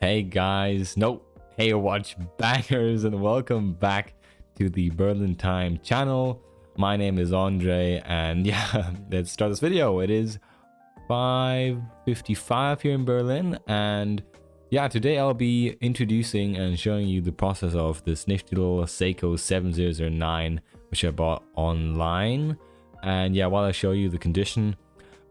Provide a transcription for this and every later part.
Hey guys, hey watch bangers, and welcome back to the Berlin Time channel. My name is Andre, and yeah, let's start this video. It is 5:55 here in Berlin, and yeah, today I'll be introducing and showing you the process of this nifty little Seiko 7009, which I bought online. And yeah, while I show you the condition,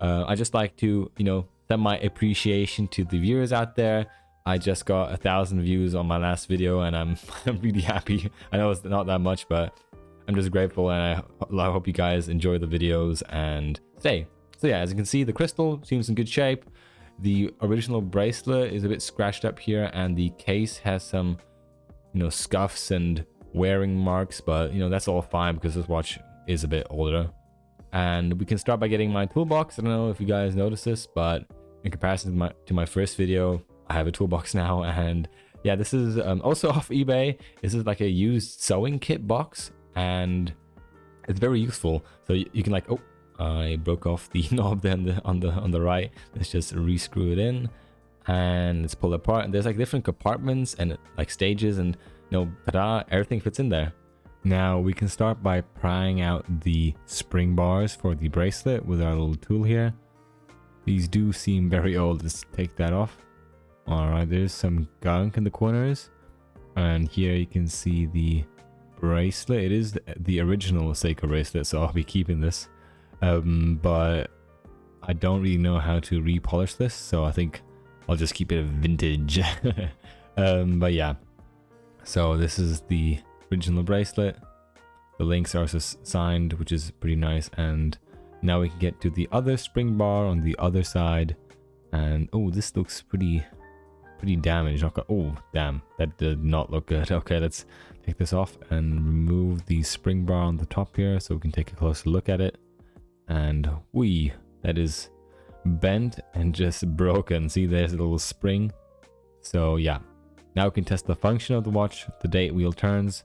I just like to, send my appreciation to the viewers out there. I just got 1,000 views on my last video, and I'm really happy. I know it's not that much, but I'm just grateful, and I hope you guys enjoy the videos and stay. So yeah, as you can see, the crystal seems in good shape. The original bracelet is a bit scratched up here, and the case has some, scuffs and wearing marks, but that's all fine because this watch is a bit older. And we can start by getting my toolbox. I don't know if you guys noticed this, but in comparison to my first video, I have a toolbox now. And yeah, this is also off eBay. This is like a used sewing kit box, and it's very useful. So you can, like, oh, I broke off the knob then on the right. Let's just re-screw it in, and let's pull it apart. And there's like different compartments and like stages, and ta-da, everything fits in there. Now we can start by prying out the spring bars for the bracelet with our little tool here. These do seem very old. Let's take that off. Alright, there's some gunk in the corners, and here you can see the bracelet. It is the original Seiko bracelet, so I'll be keeping this, but I don't really know how to repolish this, so I think I'll just keep it vintage. But yeah, so this is the original bracelet. The links are also signed, which is pretty nice. And now we can get to the other spring bar on the other side, and oh, this looks pretty damaged. Okay. Oh damn, that did not look good. Okay, let's take this off and remove the spring bar on the top here so we can take a closer look at it. And that is bent and just broken. See, there's a little spring. So yeah, now we can test the function of the watch. The date wheel turns,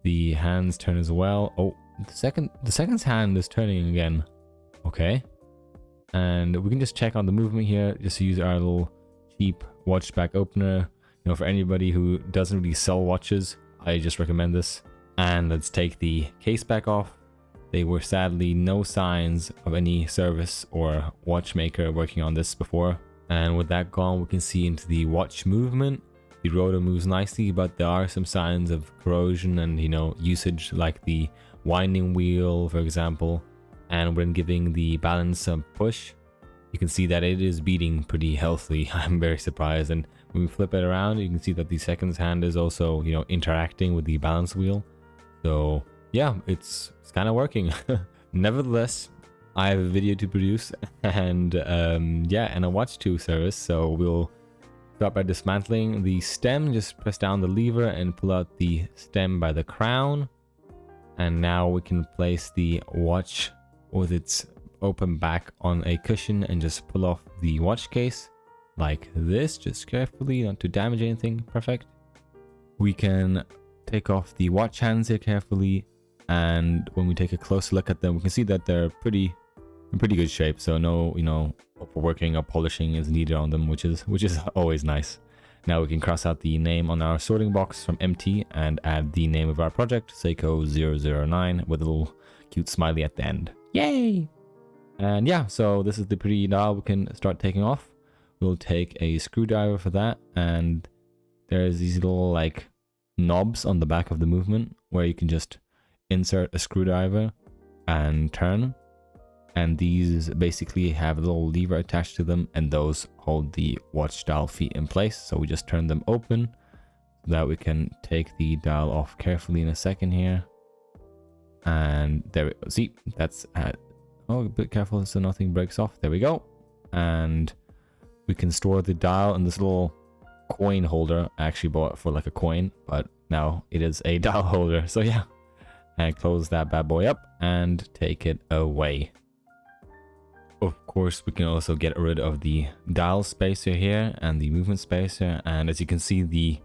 the hands turn as well. Oh, the second's hand is turning again. Okay, and we can just check on the movement here, just use our little cheap watch back opener. For anybody who doesn't really sell watches, I just recommend this. And let's take the case back off. There were sadly no signs of any service or watchmaker working on this before. And with that gone, we can see into the watch movement. The rotor moves nicely, but there are some signs of corrosion and usage, like the winding wheel, for example. And when giving the balance a push, you can see that it is beating pretty healthily. I'm very surprised. And when we flip it around, you can see that the second hand is also interacting with the balance wheel. So yeah, it's kind of working. Nevertheless, I have a video to produce, and and a watch to service. So we'll start by dismantling the stem. Just press down the lever and pull out the stem by the crown. And now we can place the watch with its open back on a cushion and just pull off the watch case like this, just carefully, not to damage anything. Perfect. We can take off the watch hands here carefully, and when we take a closer look at them, we can see that they're in pretty good shape. So no overworking or polishing is needed on them, which is always nice. Now we can cross out the name on our sorting box from empty and add the name of our project, Seiko 009, with a little cute smiley at the end. Yay! And yeah, so this is the pretty dial we can start taking off. We'll take a screwdriver for that, and there's these little like knobs on the back of the movement where you can just insert a screwdriver and turn. And these basically have a little lever attached to them, and those hold the watch dial feet in place. So we just turn them open so that we can take the dial off carefully in a second here. And there we go. See, that's oh, a bit careful so nothing breaks off. There we go. And we can store the dial in this little coin holder. I actually bought it for like a coin, but now it is a dial holder. So yeah, and close that bad boy up and take it away. Of course, we can also get rid of the dial spacer here and the movement spacer. And as you can see, the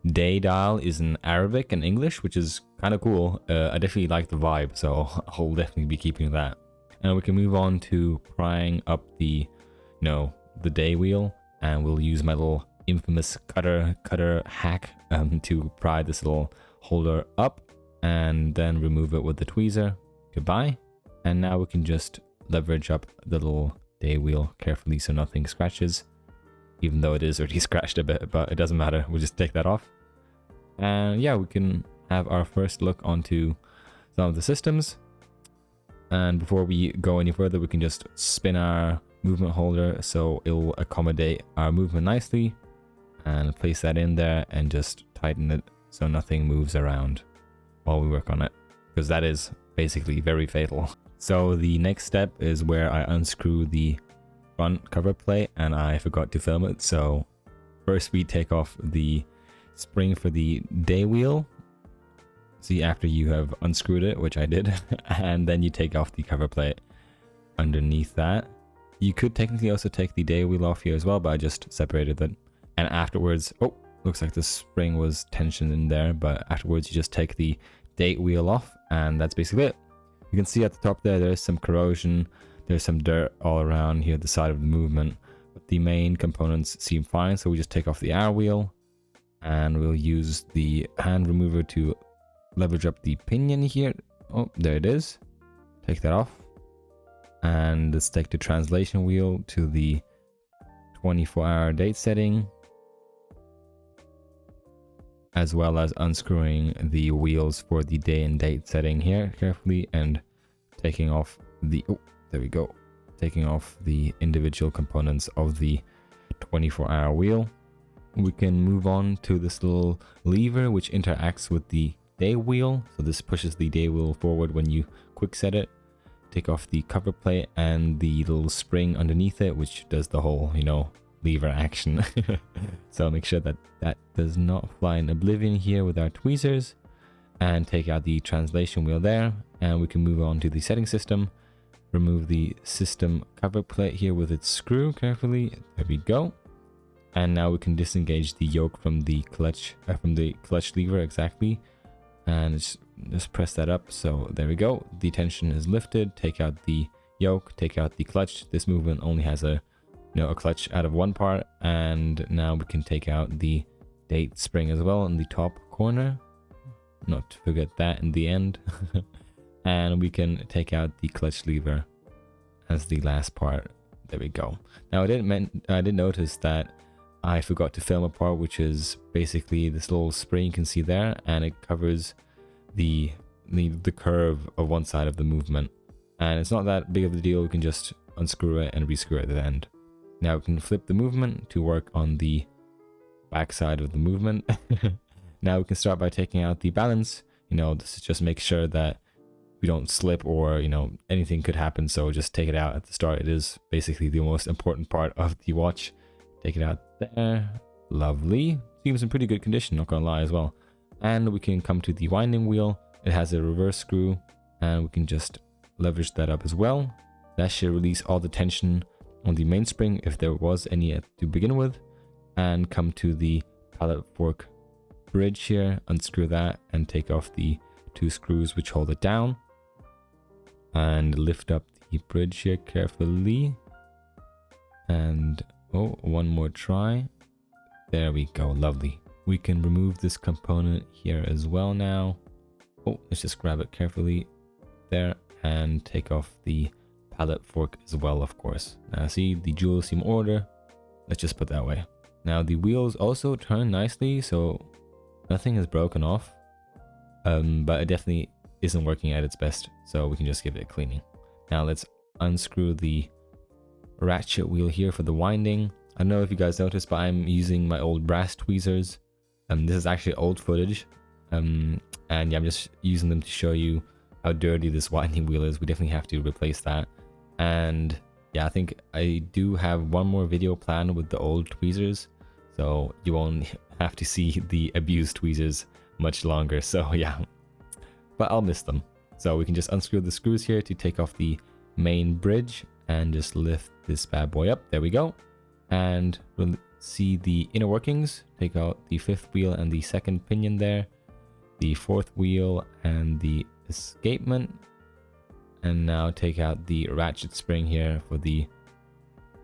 day dial is in Arabic and English, which is kind of cool. I definitely like the vibe, so I'll definitely be keeping that. And we can move on to prying up the day wheel, and we'll use my little infamous cutter hack to pry this little holder up and then remove it with the tweezer. Goodbye. And now we can just leverage up the little day wheel carefully so nothing scratches, even though it is already scratched a bit, but it doesn't matter. We'll just take that off. And yeah, we can have our first look onto some of the systems. And before we go any further, we can just spin our movement holder so it will accommodate our movement nicely, and place that in there and just tighten it so nothing moves around while we work on it, because that is basically very fatal. So the next step is where I unscrew the front cover plate, and I forgot to film it. So first we take off the spring for the day wheel. See, after you have unscrewed it, which I did, and then you take off the cover plate underneath that. You could technically also take the day wheel off here as well, but I just separated it. And afterwards, oh, looks like the spring was tensioned in there, but afterwards you just take the date wheel off, and that's basically it. You can see at the top there's some corrosion, there's some dirt all around here at the side of the movement, but the main components seem fine. So we just take off the hour wheel, and we'll use the hand remover to leverage up the pinion here. Oh, there it is. Take that off. And let's take the translation wheel to the 24-hour date setting, as well as unscrewing the wheels for the day and date setting here carefully, and taking off the, oh, there we go, taking off the individual components of the 24-hour wheel. We can move on to this little lever which interacts with the day wheel. So this pushes the day wheel forward when you quick set it. Take off the cover plate and the little spring underneath it, which does the whole, you know, lever action. So make sure that that does not fly in oblivion here with our tweezers, and take out the translation wheel there, and we can move on to the setting system. Remove the system cover plate here with its screw carefully. There we go. And now we can disengage the yoke from the clutch lever exactly, and just press that up. So there we go, the tension is lifted. Take out the yoke, take out the clutch. This movement only has a clutch out of one part, and now we can take out the date spring as well in the top corner, not to forget that in the end. And we can take out the clutch lever as the last part. There we go. Now I did notice that I forgot to film a part, which is basically this little spring you can see there, and it covers the curve of one side of the movement, and it's not that big of a deal. We can just unscrew it and rescrew it at the end. Now we can flip the movement to work on the back side of the movement. Now we can start by taking out the balance. This is just make sure that we don't slip, or anything could happen, so just take it out at the start. It is basically the most important part of the watch. Take it out there. Lovely. Seems in pretty good condition, not gonna lie as well. And we can come to the winding wheel. It has a reverse screw, and we can just leverage that up as well. That should release all the tension on the mainspring, if there was any to begin with. And come to the pallet fork bridge here, unscrew that, and take off the two screws which hold it down. And lift up the bridge here carefully. And oh, one more try. There we go, lovely. We can remove this component here as well now. Oh, let's just grab it carefully there, and take off the pallet fork as well, of course. Now see, the jewels seem order. Let's just put that away. Now the wheels also turn nicely, so nothing is broken off. But it definitely isn't working at its best, so we can just give it a cleaning. Now let's unscrew the ratchet wheel here for the winding. I don't know if you guys noticed, but I'm using my old brass tweezers. This is actually old footage, and yeah, I'm just using them to show you how dirty this winding wheel is. We definitely have to replace that. And yeah, I think I do have one more video planned with the old tweezers, so you won't have to see the abused tweezers much longer. So yeah, but I'll miss them. So we can just unscrew the screws here to take off the main bridge, and just lift this bad boy up. There we go. And we'll see the inner workings. Take out the fifth wheel and the second pinion there, the fourth wheel and the escapement. And now take out the ratchet spring here for the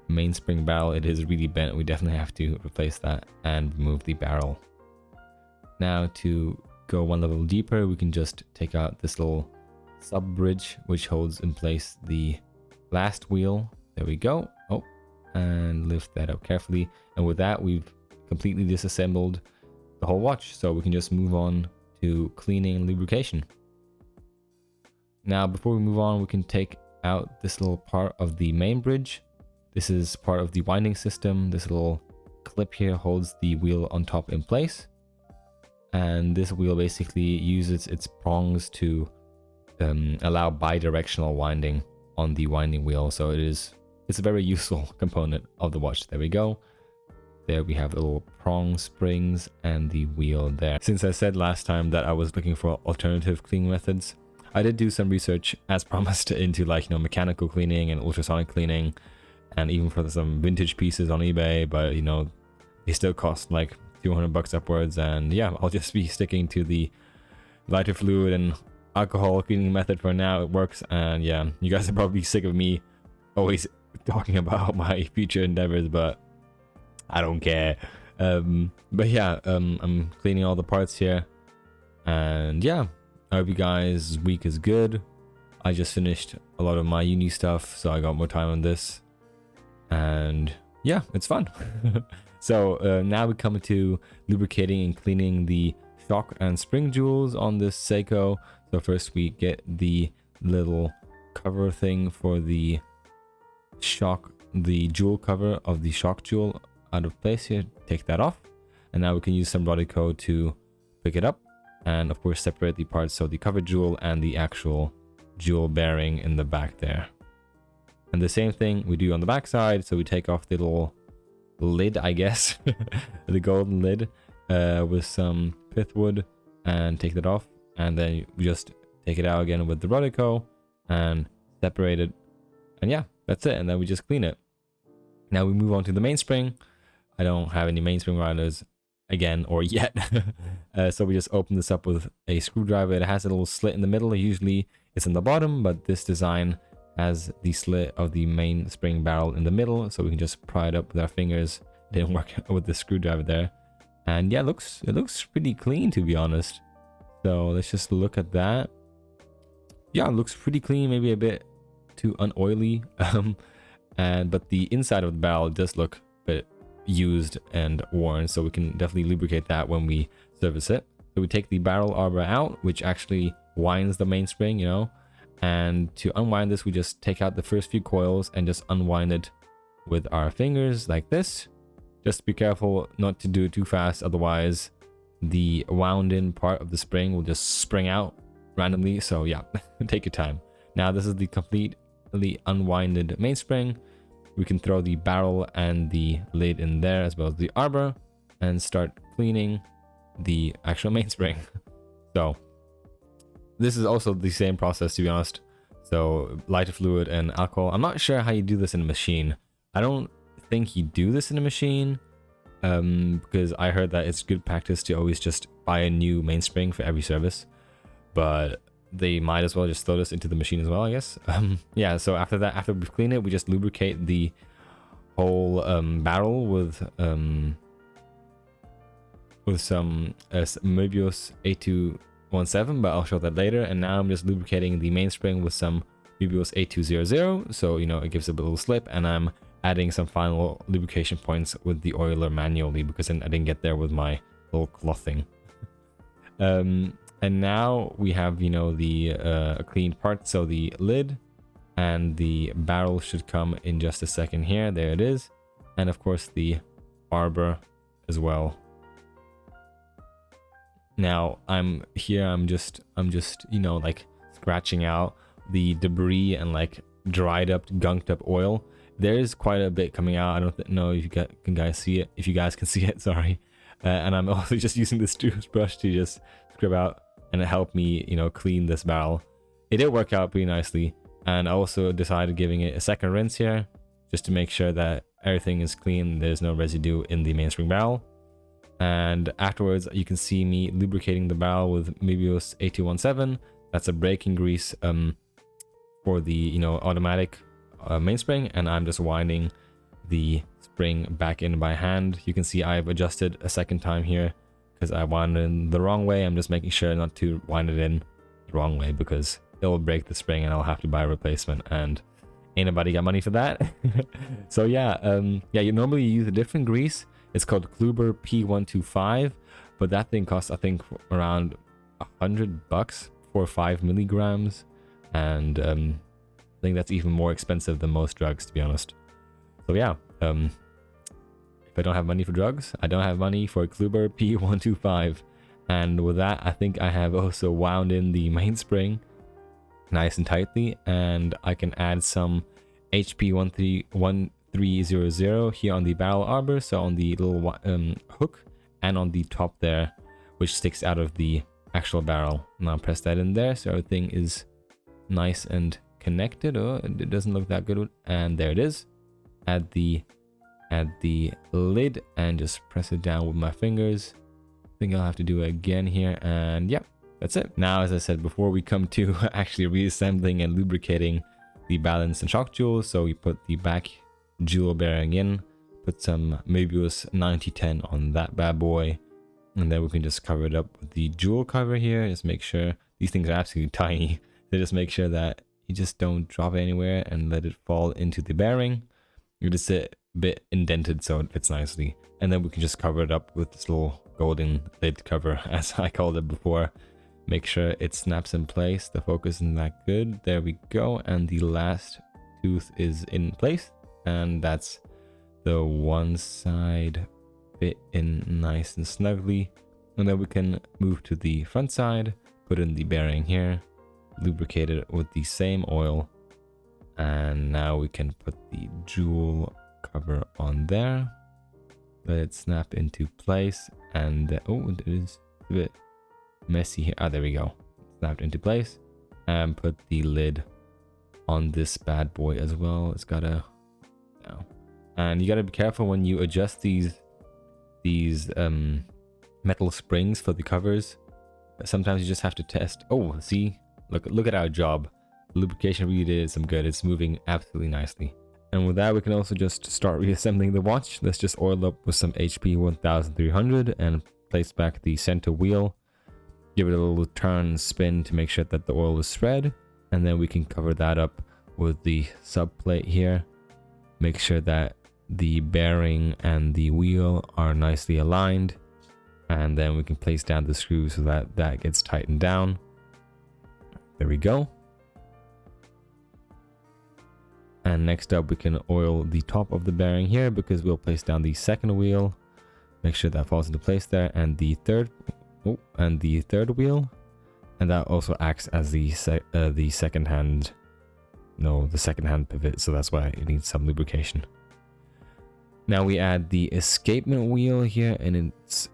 mainspring barrel, it is really bent. We definitely have to replace that and remove the barrel. Now to go one level deeper, we can just take out this little sub bridge which holds in place the last wheel. There we go. Oh, and lift that up carefully, and with that we've completely disassembled the whole watch, so we can just move on to cleaning and lubrication. Now before we move on, we can take out this little part of the main bridge. This is part of the winding system. This little clip here holds the wheel on top in place, and this wheel basically uses its prongs to allow bi-directional winding on the winding wheel. So it's a very useful component of the watch. There we go. There we have the little prong springs and the wheel there. Since I said last time that I was looking for alternative cleaning methods, I did do some research as promised into, like, mechanical cleaning and ultrasonic cleaning, and even for some vintage pieces on eBay, but they still cost like $200 upwards. And yeah, I'll just be sticking to the lighter fluid and alcohol cleaning method for now. It works, and yeah, you guys are probably sick of me always talking about my future endeavors, but I don't care. But yeah, I'm cleaning all the parts here, and yeah, I hope you guys' week is good. I just finished a lot of my uni stuff, so I got more time on this, and yeah, it's fun. So now we come to lubricating and cleaning the shock and spring jewels on this Seiko. So first we get the little cover thing for the shock, the jewel cover of the shock jewel out of place here. Take that off, and now we can use some Rodico to pick it up and of course separate the parts, so the cover jewel and the actual jewel bearing in the back there. And the same thing we do on the back side. So we take off the little lid, I guess, the golden lid with some pithwood, and take that off, and then we just take it out again with the Rodico and separate it, and yeah, that's it. And then we just clean it. Now we move on to the mainspring. I don't have any mainspring routers again, or yet. So we just open this up with a screwdriver. It has a little slit in the middle. Usually it's in the bottom, but this design has the slit of the mainspring barrel in the middle, so we can just pry it up with our fingers. It didn't work with the screwdriver there, and yeah, it looks pretty clean, to be honest. So let's just look at that. Yeah, it looks pretty clean, maybe a bit too unoily, but the inside of the barrel does look a bit used and worn, so we can definitely lubricate that when we service it. So we take the barrel arbor out, which actually winds the mainspring, and to unwind this, we just take out the first few coils and just unwind it with our fingers like this. Just be careful not to do it too fast, otherwise the wound in part of the spring will just spring out randomly. So yeah, take your time. Now this is the completely unwinded mainspring. We can throw the barrel and the lid in there, as well as the arbor, and start cleaning the actual mainspring. So this is also the same process, to be honest. So lighter fluid and alcohol. I'm not sure how you do this in a machine. I don't think you do this in a machine, because I heard that it's good practice to always just buy a new mainspring for every service, but they might as well just throw this into the machine as well, I guess. Yeah, so after that, after we clean it, we just lubricate the whole barrel with some Mobius A217, but I'll show that later. And now I'm just lubricating the mainspring with some Mobius A200, so it gives it a little slip, and I'm adding some final lubrication points with the oiler manually, because I didn't get there with my little clothing. And now we have the clean part, so the lid and the barrel should come in just a second here. There it is, and of course the arbor as well. Now I'm just like scratching out the debris and like dried up, gunked up oil. There's quite a bit coming out. I don't know if you guys see it. If you guys can see it, sorry. And I'm also just using this toothbrush to just scrub out, and it helped me, clean this barrel. It did work out pretty nicely, and I also decided giving it a second rinse here, just to make sure that everything is clean. There's no residue in the mainspring barrel. And afterwards, you can see me lubricating the barrel with Mobius A217. That's a braking grease for the automatic mainspring, and I'm just winding the spring back in by hand. You can see I've adjusted a second time here because I wound it in the wrong way. I'm just making sure not to wind it in the wrong way because it'll break the spring and I'll have to buy a replacement, and ain't nobody got money for that. So yeah, you normally use a different grease. It's called Kluber P125, but that thing costs, I think, around $100 for 5 milligrams, and I think that's even more expensive than most drugs, to be honest. So yeah, if I don't have money for drugs, I don't have money for Kluber P125. And with that, I think I have also wound in the mainspring nice and tightly, and I can add some HP 1300 here on the barrel arbor, so on the little hook, and on the top there, which sticks out of the actual barrel. Now press that in there so everything is nice and connected. Oh, it doesn't look that good, and there it is. Add the lid and just press it down with my fingers. I think I'll have to do it again here, and yeah, that's it. Now, as I said before, we come to actually reassembling and lubricating the balance and shock jewels. So we put the back jewel bearing in, put some Möbius 9010 on that bad boy, and then we can just cover it up with the jewel cover here. Just make sure, these things are absolutely tiny, so just make sure that you just don't drop it anywhere and let it fall into the bearing. You're just a bit indented so it fits nicely, and then we can just cover it up with this little golden lid cover, as I called it before. Make sure it snaps in place. The focus isn't that good. There we go, and the last tooth is in place, and that's the one side fit in nice and snugly. And then we can move to the front side, put in the bearing here, lubricate it with the same oil, and now we can put the jewel cover on there, let it snap into place, and oh, it is a bit messy here. Ah, there we go, snapped into place, and put the lid on this bad boy as well. It's gotta, and you gotta be careful when you adjust these metal springs for the covers. Sometimes you just have to test. Oh, see, look at our job. Lubrication really did some good. It's moving absolutely nicely. And with that, we can also just start reassembling the watch. Let's just oil up with some HP 1300 and place back the center wheel. Give it a little turn spin to make sure that the oil is spread, and then we can cover that up with the subplate here. Make sure that the bearing and the wheel are nicely aligned, and then we can place down the screw so that that gets tightened down. There we go. And next up, we can oil the top of the bearing here, because we'll place down the second wheel. Make sure that falls into place there, and the third wheel, and that also acts as the second hand pivot, so that's why it needs some lubrication. Now we add the escapement wheel here in its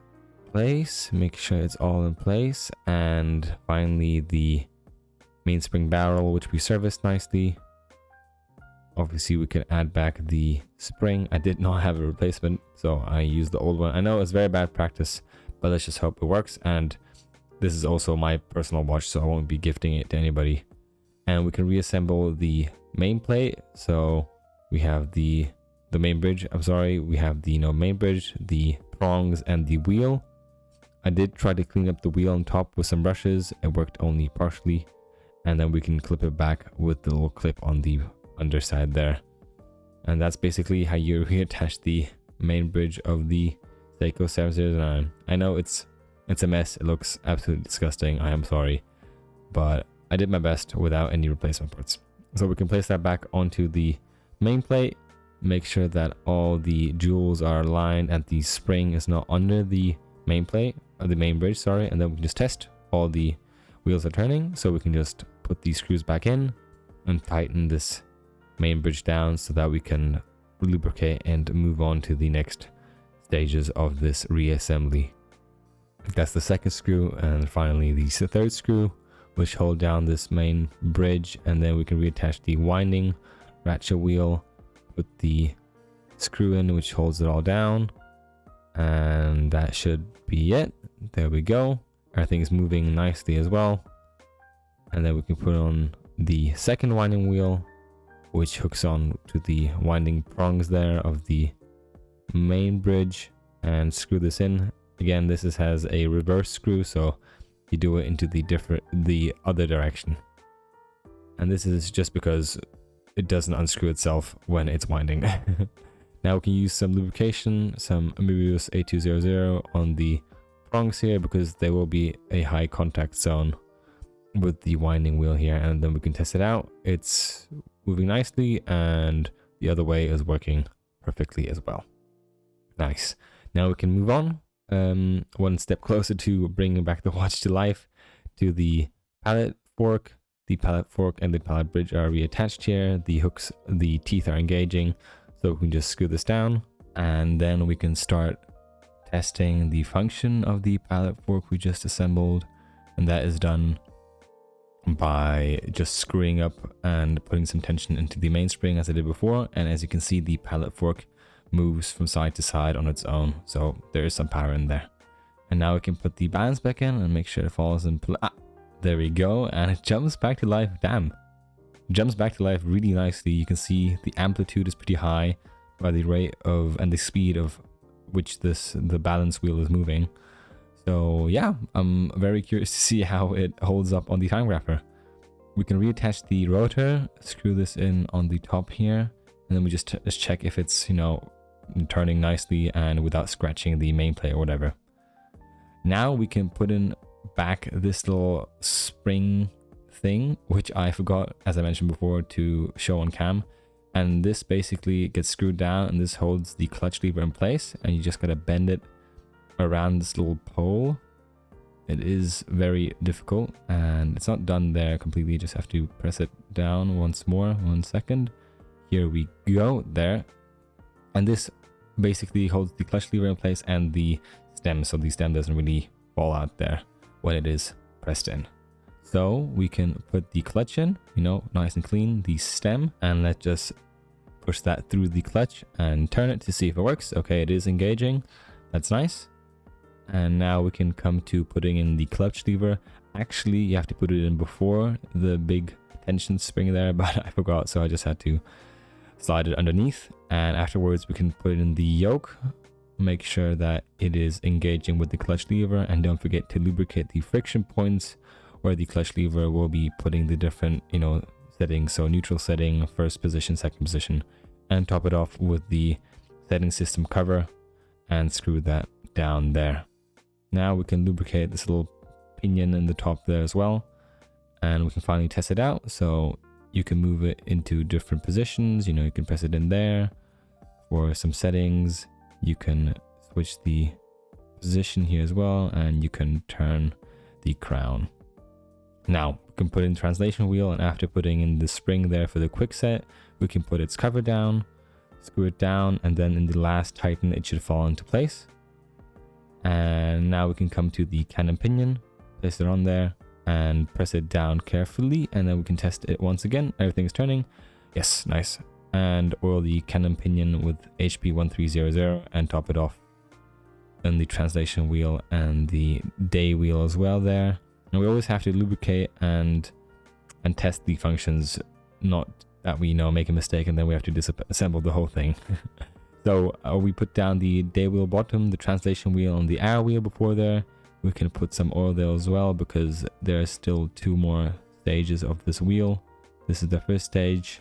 place, make sure it's all in place, and finally the mainspring barrel, which we serviced nicely. Obviously we can add back the spring. I did not have a replacement, so I used the old one. I know it's very bad practice, but let's just hope it works. And this is also my personal watch, so I won't be gifting it to anybody. And we can reassemble the main plate. So we have the main bridge. I'm sorry, we have the main bridge, the prongs, and the wheel. I did try to clean up the wheel on top with some brushes. It worked only partially, and then we can clip it back with the little clip on the underside there. And that's basically how you reattach the main bridge of the Seiko 709. I know it's a mess. It looks absolutely disgusting. I am sorry, but I did my best without any replacement parts. So we can place that back onto the main plate. Make sure that all the jewels are aligned and the spring is not under the main plate, or the main bridge, sorry. And then we can just test all the wheels are turning. So we can just put these screws back in and tighten this main bridge down so that we can lubricate and move on to the next stages of this reassembly. That's the second screw, and finally the third screw, which hold down this main bridge, and then we can reattach the winding ratchet wheel, put the screw in which holds it all down, and that should be it. There we go. Everything is moving nicely as well. And then we can put on the second winding wheel, which hooks on to the winding prongs there of the main bridge, and screw this in. Again, this has a reverse screw, so you do it into the other direction. And this is just because it doesn't unscrew itself when it's winding. Now we can use some lubrication, some Amibius A200 on the prongs here, because there will be a high contact zone with the winding wheel here, and then we can test it out. It's moving nicely, and the other way is working perfectly as well. Nice. Now we can move on one step closer to bringing back the watch to life, to the pallet fork. The pallet fork and the pallet bridge are reattached here. The hooks, the teeth are engaging, so we can just screw this down, and then we can start testing the function of the pallet fork we just assembled, and that is done by just screwing up and putting some tension into the mainspring as I did before. And as you can see, the pallet fork moves from side to side on its own, so there is some power in there. And now we can put the balance back in and make sure it falls in place. There we go, and it jumps back to life. Damn, it jumps back to life really nicely. You can see the amplitude is pretty high by the rate of and the speed of which the balance wheel is moving. So yeah, I'm very curious to see how it holds up on the Timegrapher. We can reattach the rotor, screw this in on the top here, and then we just check if it's, you know, turning nicely and without scratching the main plate or whatever. Now we can put in back this little spring thing, which I forgot, as I mentioned before, to show on cam. And this basically gets screwed down, and this holds the clutch lever in place, and you just gotta bend it around this little pole. It is very difficult, and it's not done there completely. You just have to press it down once more. 1 second. Here we go. There. And this basically holds the clutch lever in place and the stem, so the stem doesn't really fall out there when it is pressed in. So we can put the clutch in, you know, nice and clean, the stem, and let's just push that through the clutch and turn it to see if it works. Okay, it is engaging. That's nice. And now we can come to putting in the clutch lever. Actually, you have to put it in before the big tension spring there, but I forgot, so I just had to slide it underneath. And afterwards we can put in the yoke, make sure that it is engaging with the clutch lever, and don't forget to lubricate the friction points where the clutch lever will be putting the different, you know, settings. So neutral setting, first position, second position, and top it off with the setting system cover and screw that down there. Now we can lubricate this little pinion in the top there as well, and we can finally test it out. So you can move it into different positions, you know, you can press it in there for some settings. You can switch the position here as well, and you can turn the crown. Now we can put in translation wheel, and after putting in the spring there for the quick set, we can put its cover down, screw it down, and then in the last tighten it should fall into place. And now we can come to the cannon pinion, place it on there and press it down carefully, and then we can test it once again. Everything is turning. Yes, nice. And oil the cannon pinion with HP1300 and top it off. And the translation wheel and the day wheel as well there. And we always have to lubricate and test the functions, not that we, you know, make a mistake and then we have to disassemble the whole thing. So we put down the day wheel bottom, the translation wheel, and the arrow wheel before there. We can put some oil there as well, because there are still 2 more stages of this wheel. This is the first stage.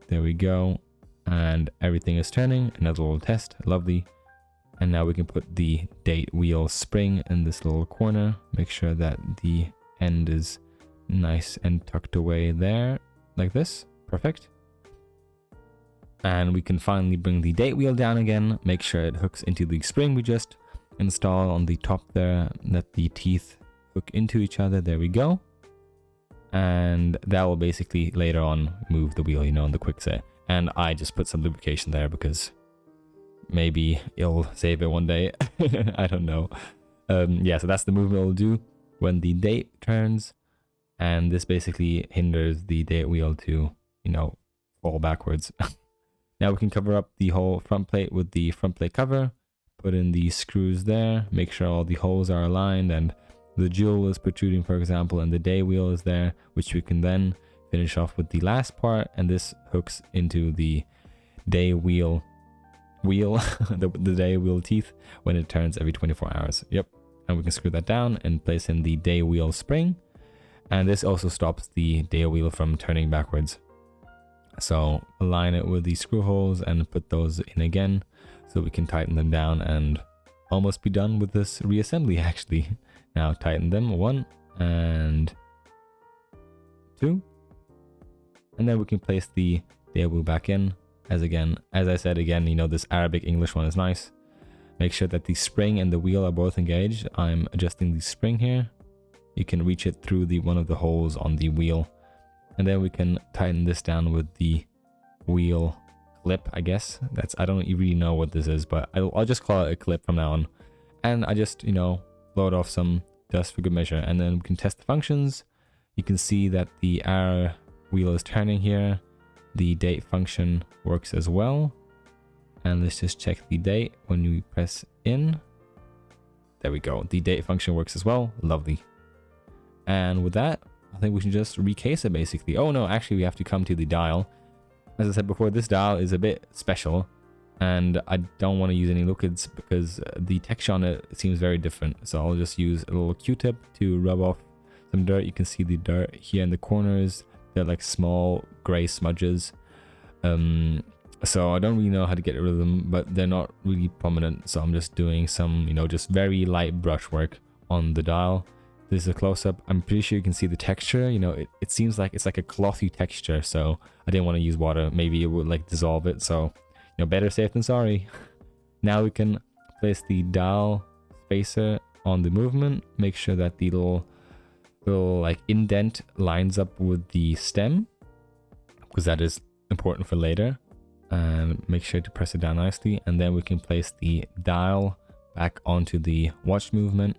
There we go. And everything is turning. Another little test. Lovely. And now we can put the date wheel spring in this little corner. Make sure that the end is nice and tucked away there, like this. Perfect. And we can finally bring the date wheel down again. Make sure it hooks into the spring we just installed on the top there. Let the teeth hook into each other. There we go. And that will basically later on move the wheel, you know, in the quick set. And I just put some lubrication there because maybe it'll save it one day. I don't know. Yeah, so that's the movement it'll do when the date turns. And this basically hinders the date wheel to, you know, fall backwards. Now we can cover up the whole front plate with the front plate cover, put in the screws there, make sure all the holes are aligned and the jewel is protruding, for example, and the day wheel is there, which we can then finish off with the last part, and this hooks into the day wheel the day wheel teeth when it turns every 24 hours. Yep. And we can screw that down and place in the day wheel spring, and this also stops the day wheel from turning backwards. So align it with the screw holes and put those in again so we can tighten them down and almost be done with this reassembly actually. Now tighten them, 1 and 2, and then we can place the day wheel back in. As I said again, you know, this Arabic English one is nice. Make sure that the spring and the wheel are both engaged. I'm adjusting the spring here. You can reach it through one of the holes on the wheel. And then we can tighten this down with the wheel clip, I guess. I don't really know what this is, but I'll just call it a clip from now on. And I just, you know, load off some dust for good measure. And then we can test the functions. You can see that the hour wheel is turning here. The date function works as well. And let's just check the date when we press in. There we go. The date function works as well. Lovely. And with that, I think we should just recase it basically. Oh no, actually we have to come to the dial. As I said before, this dial is a bit special and I don't want to use any liquids because the texture on it seems very different. So I'll just use a little Q-tip to rub off some dirt. You can see the dirt here in the corners. They're like small gray smudges. So I don't really know how to get rid of them, but they're not really prominent. So I'm just doing some, you know, just very light brushwork on the dial. This is a close-up. I'm pretty sure you can see the texture. You know, it seems like it's like a clothy texture. So I didn't want to use water. Maybe it would like dissolve it. So, you know, better safe than sorry. Now we can place the dial spacer on the movement. Make sure that the little like indent lines up with the stem, because that is important for later. And make sure to press it down nicely, and then we can place the dial back onto the watch movement.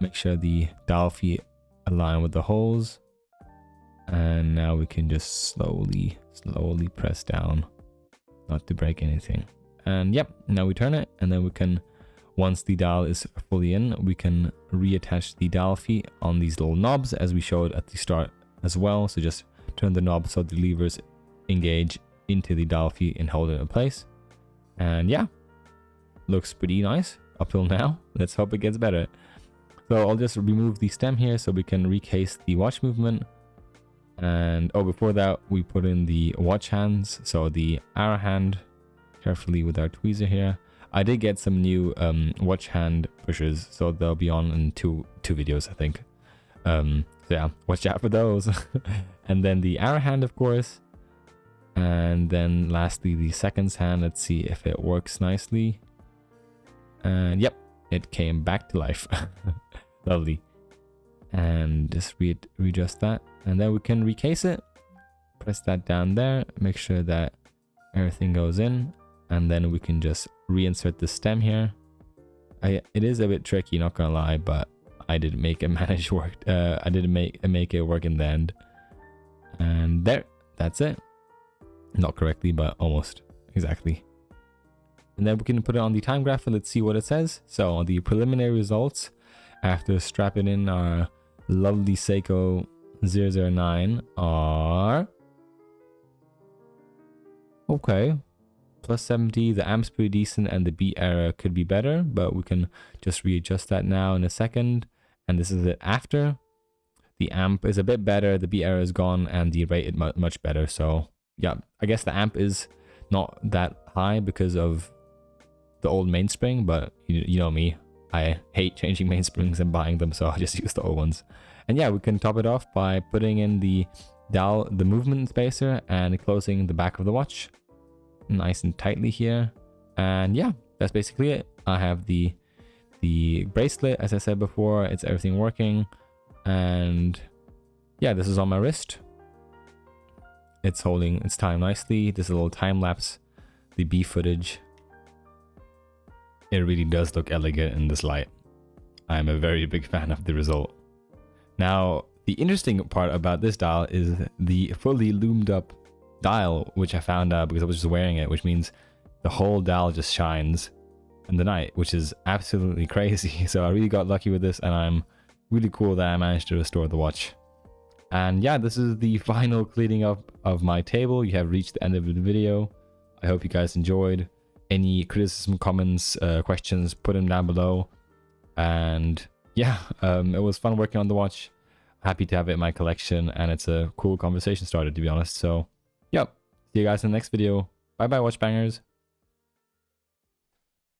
Make sure the dial feet align with the holes, and now we can just slowly press down, not to break anything. And yep, now we turn it, and then we can, once the dial is fully in, we can reattach the dial feet on these little knobs as we showed at the start as well. So just turn the knob so the levers engage into the dial feet and hold it in place. And yeah, looks pretty nice up till now. Let's hope it gets better. So I'll just remove the stem here so we can recase the watch movement. And oh, before that we put in the watch hands, so the hour hand, carefully with our tweezer here. I did get some new watch hand pushers, so they'll be on in two videos, I think. So yeah, watch out for those. And then the hour hand, of course. And then lastly, the seconds hand. Let's see if it works nicely. And yep, it came back to life. Lovely. And just readjust that. And then we can recase it. Press that down there. Make sure that everything goes in. And then we can just reinsert the stem here. It is a bit tricky, not gonna lie, but I did make it manage work. I did make it work in the end. And there, that's it. Not correctly, but almost exactly. And then we can put it on the Timegrapher. Let's see what it says. So the preliminary results after strapping in our lovely Seiko 009 are okay. Plus 70, the amp's pretty decent and the beat error could be better, but we can just readjust that now in a second. And this is it after. The amp is a bit better, the beat error is gone, and the rate is much better. So yeah, I guess the amp is not that high because of the old mainspring, but you know me, I hate changing mainsprings and buying them, so I just use the old ones. And yeah, we can top it off by putting in the dial, the movement spacer, and closing the back of the watch nice and tightly here. And yeah, that's basically it. I have the bracelet, as I said before, it's everything working. And yeah, this is on my wrist. It's holding its time nicely. This is a little time lapse, the B footage. It really does look elegant in this light. I'm a very big fan of the result. Now, the interesting part about this dial is the fully lumed up dial, which I found out because I was just wearing it, which means the whole dial just shines in the night, which is absolutely crazy. So I really got lucky with this, and I'm really cool that I managed to restore the watch. And yeah, this is the final cleaning up of my table. You have reached the end of the video. I hope you guys enjoyed. Any criticism, comments, questions, put them down below. And yeah, it was fun working on the watch. Happy to have it in my collection, and it's a cool conversation starter, to be honest. So, yep. See you guys in the next video. Bye bye, watch bangers.